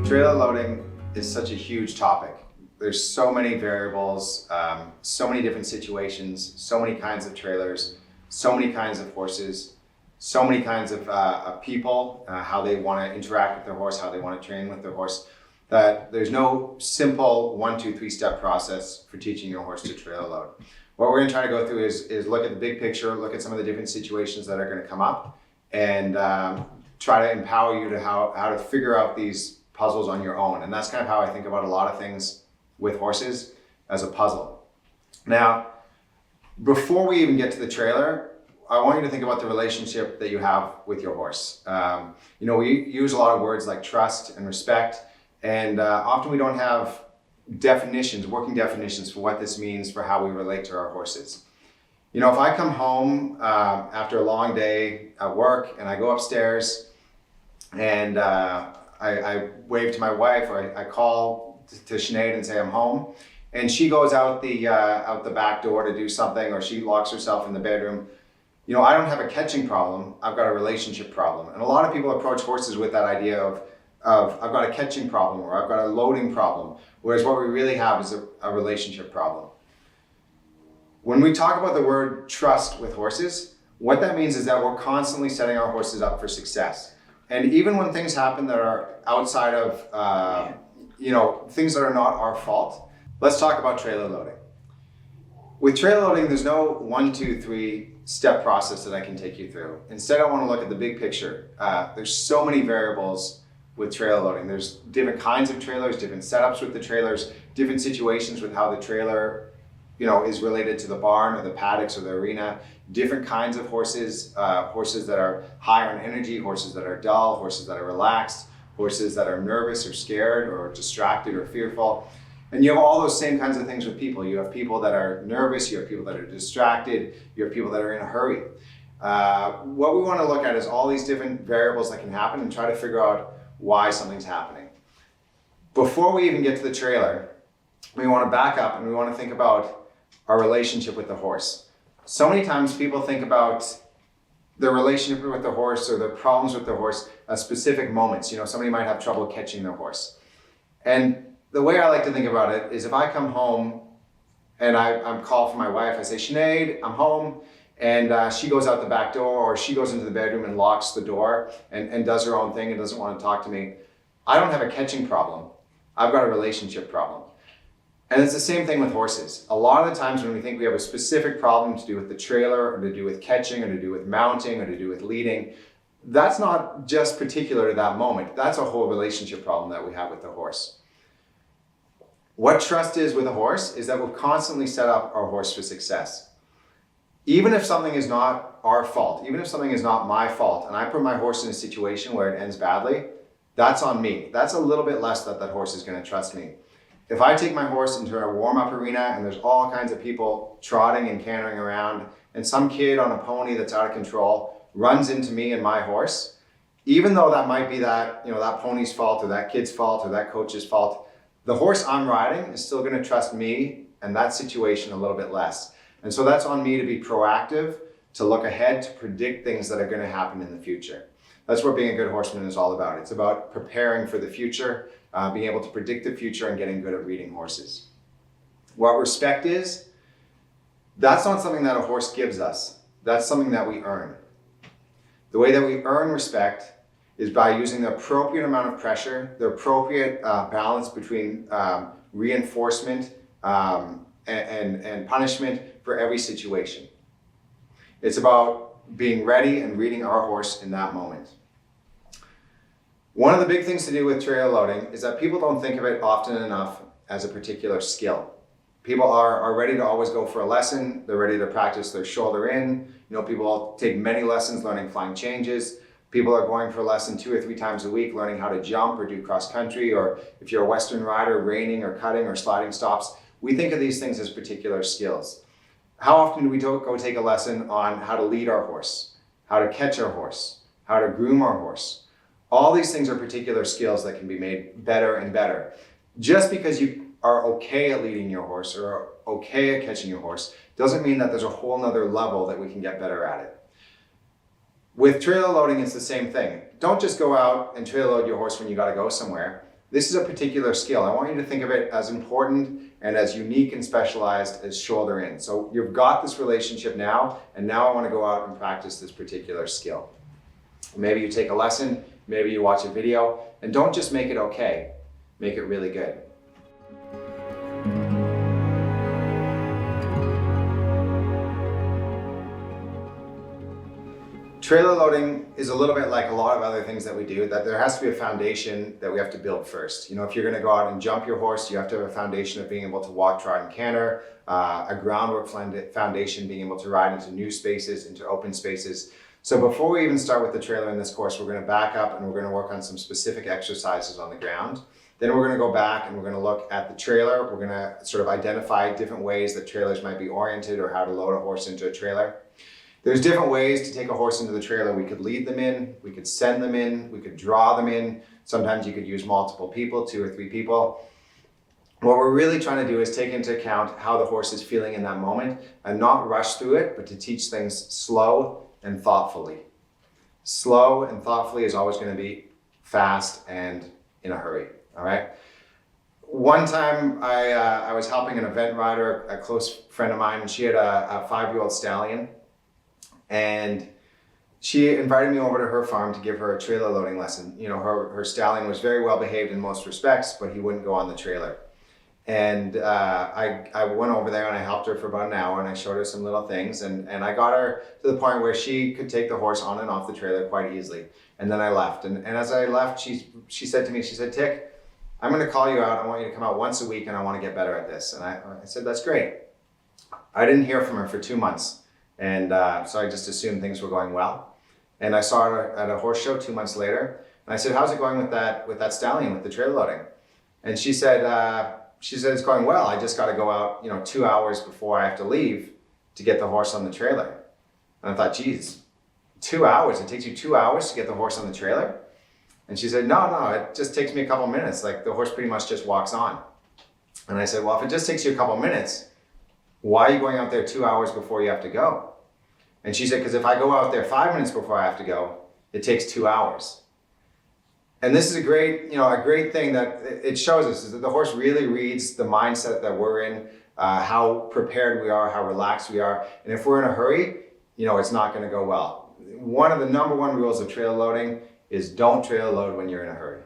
Trailer loading is such a huge topic. There's so many variables, so many different situations, so many kinds of trailers, so many kinds of horses, so many kinds of people, how they want to interact with their horse, how they want to train with their horse, that there's no simple 1, 2, 3 step process for teaching your horse to trailer load. What we're going to try to go through is look at the big picture, look at some of the different situations that are going to come up, and try to empower you to how to figure out these puzzles on your own. And that's kind of how I think about a lot of things with horses, as a puzzle. Now, before we even get to the trailer, I want you to think about the relationship that you have with your horse. We use a lot of words like trust and respect, and often we don't have definitions, working definitions for what this means for how we relate to our horses. If I come home after a long day at work and I go upstairs and I wave to my wife, or I call to Sinead and say I'm home, and she goes out the back door to do something, or she locks herself in the bedroom. I don't have a catching problem, I've got a relationship problem. And a lot of people approach horses with that idea of I've got a catching problem, or I've got a loading problem, whereas what we really have is a relationship problem. When we talk about the word trust with horses, what that means is that we're constantly setting our horses up for success. And even when things happen that are outside of, things that are not our fault, let's talk about trailer loading. With trailer loading, there's no 1, 2, 3 step process that I can take you through. Instead, I want to look at the big picture. There's so many variables with trailer loading. There's different kinds of trailers, different setups with the trailers, different situations with how the trailer is related to the barn or the paddocks or the arena, different kinds of horses, horses that are high on energy, horses that are dull, horses that are relaxed, horses that are nervous or scared or distracted or fearful. And you have all those same kinds of things with people. You have people that are nervous, you have people that are distracted, you have people that are in a hurry. What we want to look at is all these different variables that can happen and try to figure out why something's happening. Before we even get to the trailer, we want to back up and we want to think about our relationship with the horse. So many times people think about their relationship with the horse or their problems with their horse at specific moments. Somebody might have trouble catching their horse. And the way I like to think about it is if I come home and I'm called for my wife, I say, Sinead, I'm home. And she goes out the back door, or she goes into the bedroom and locks the door and does her own thing and doesn't want to talk to me. I don't have a catching problem. I've got a relationship problem. And it's the same thing with horses. A lot of the times when we think we have a specific problem to do with the trailer, or to do with catching, or to do with mounting, or to do with leading, that's not just particular to that moment. That's a whole relationship problem that we have with the horse. What trust is with a horse is that we'll constantly set up our horse for success. Even if something is not our fault, even if something is not my fault, and I put my horse in a situation where it ends badly, that's on me. That's a little bit less that horse is going to trust me. If I take my horse into a warm-up arena and there's all kinds of people trotting and cantering around, and some kid on a pony that's out of control runs into me and my horse, even though that might be that pony's fault or that kid's fault or that coach's fault, the horse I'm riding is still going to trust me and that situation a little bit less. And so that's on me to be proactive, to look ahead, to predict things that are going to happen in the future. That's what being a good horseman is all about. It's about preparing for the future, being able to predict the future and getting good at reading horses. What respect is, that's not something that a horse gives us. That's something that we earn. The way that we earn respect is by using the appropriate amount of pressure, the appropriate balance between reinforcement and punishment for every situation. It's about being ready and reading our horse in that moment. One of the big things to do with trailer loading is that people don't think of it often enough as a particular skill. People are ready to always go for a lesson. They're ready to practice their shoulder in. People take many lessons learning flying changes. People are going for a lesson 2 or 3 times a week learning how to jump or do cross country, or if you're a Western rider, reining or cutting or sliding stops. We think of these things as particular skills. How often do we go take a lesson on how to lead our horse, how to catch our horse, how to groom our horse? All these things are particular skills that can be made better and better. Just because you are okay at leading your horse or are okay at catching your horse doesn't mean that there's a whole nother level that we can get better at it. With trailer loading, it's the same thing. Don't just go out and trailer load your horse when you got to go somewhere. This is a particular skill. I want you to think of it as important and as unique and specialized as shoulder in. So you've got this relationship now, and now I want to go out and practice this particular skill. Maybe you take a lesson, maybe you watch a video, and don't just make it okay, make it really good. Trailer loading is a little bit like a lot of other things that we do, that there has to be a foundation that we have to build first. You know, if you're going to go out and jump your horse, you have to have a foundation of being able to walk, trot, and canter, a groundwork foundation, being able to ride into new spaces, into open spaces. So before we even start with the trailer in this course, we're going to back up and we're going to work on some specific exercises on the ground. Then we're going to go back and we're going to look at the trailer. We're going to sort of identify different ways that trailers might be oriented or how to load a horse into a trailer. There's different ways to take a horse into the trailer. We could lead them in, we could send them in, we could draw them in. Sometimes you could use multiple people, 2 or 3 people. What we're really trying to do is take into account how the horse is feeling in that moment and not rush through it, but to teach things slow and thoughtfully. Slow and thoughtfully is always going to be fast and in a hurry, all right? One time I was helping an event rider, a close friend of mine, and she had a 5-year-old stallion. And she invited me over to her farm to give her a trailer loading lesson. You know, her stallion was very well behaved in most respects, but he wouldn't go on the trailer. And I went over there and I helped her for about an hour and I showed her some little things. And I got her to the point where she could take the horse on and off the trailer quite easily. And then I left. And as I left, she said to me, she said, "Tik, I'm going to call you out. I want you to come out once a week and I want to get better at this." And I said, "That's great." I didn't hear from her for 2 months. And so I just assumed things were going well. And I saw her at a horse show 2 months later. And I said, "How's it going with that stallion, with the trailer loading?" And she said, "It's going well. I just got to go out, 2 hours before I have to leave to get the horse on the trailer." And I thought, geez, 2 hours? It takes you 2 hours to get the horse on the trailer? And she said, no, it just takes me a couple minutes. Like the horse pretty much just walks on. And I said, "Well, if it just takes you a couple minutes, why are you going out there 2 hours before you have to go?" And she said, "Because if I go out there 5 minutes before I have to go, it takes 2 hours." And this is a great thing that it shows us, is that the horse really reads the mindset that we're in, how prepared we are, how relaxed we are. And if we're in a hurry, it's not going to go well. One of the number 1 rules of trailer loading is don't trailer load when you're in a hurry.